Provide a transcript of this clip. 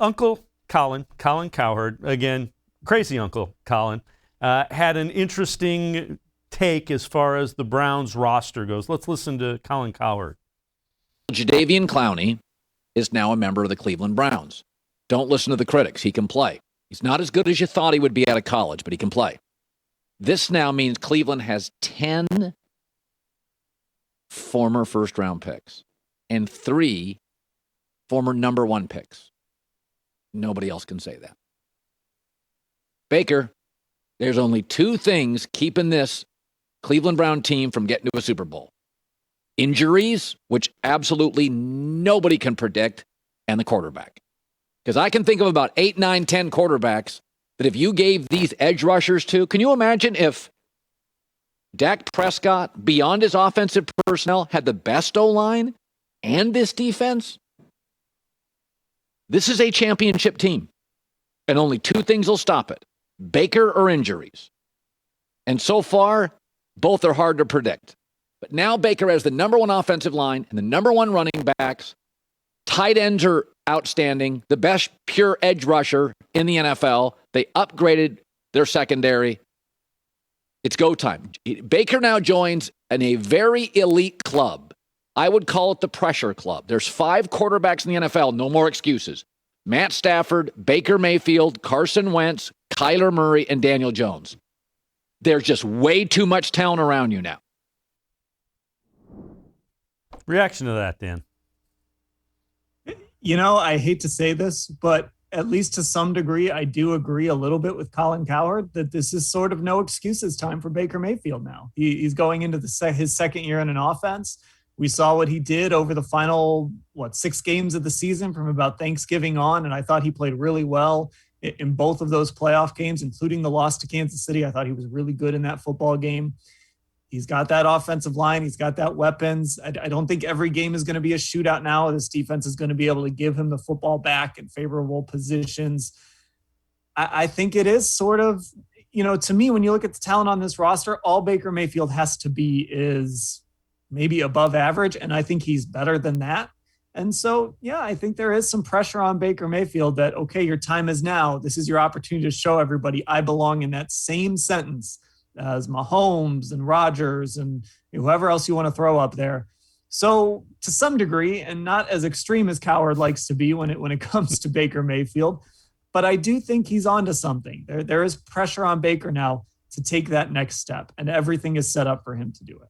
Uncle Colin Cowherd, again, crazy Uncle Colin, had an interesting take as far as the Browns roster goes. Let's listen to Colin Cowherd. Jadeveon Clowney is now a member of the Cleveland Browns. Don't listen to the critics. He can play. He's not as good as you thought he would be out of college, but he can play. This now means Cleveland has 10 former first-round picks and 3 former number 1 picks. Nobody else can say that. Baker, there's only 2 things keeping this Cleveland Brown team from getting to a Super Bowl. Injuries, which absolutely nobody can predict, and the quarterback. Because I can think of about 8, 9, 10 quarterbacks that if you gave these edge rushers to, can you imagine if Dak Prescott, beyond his offensive personnel, had the best O-line and this defense? This is a championship team, and only 2 things will stop it: Baker or injuries. And so far, both are hard to predict. But now Baker has the number 1 offensive line and the number 1 running backs. Tight ends are outstanding, the best pure edge rusher in the NFL. They upgraded their secondary. It's go time. Baker now joins in a very elite club. I would call it the pressure club. There's 5 quarterbacks in the NFL, no more excuses. Matt Stafford, Baker Mayfield, Carson Wentz, Kyler Murray, and Daniel Jones. There's just way too much talent around you now. Reaction to that, Dan? You know, I hate to say this, but at least to some degree, I do agree a little bit with Colin Cowherd that this is sort of no excuses time for Baker Mayfield now. He's going into his second year in an offense. We saw what he did over the final, 6 games of the season from about Thanksgiving on, and I thought he played really well in both of those playoff games, including the loss to Kansas City. I thought he was really good in that football game. He's got that offensive line. He's got that weapons. I don't think every game is going to be a shootout now. This defense is going to be able to give him the football back in favorable positions. I think it is sort of, to me, when you look at the talent on this roster, all Baker Mayfield has to be is maybe above average, and I think he's better than that. And so, yeah, I think there is some pressure on Baker Mayfield that, okay, your time is now. This is your opportunity to show everybody I belong in that same sentence as Mahomes and Rodgers and whoever else you want to throw up there. So to some degree, and not as extreme as Cowherd likes to be when it comes to Baker Mayfield, but I do think he's onto something. There is pressure on Baker now to take that next step, and everything is set up for him to do it.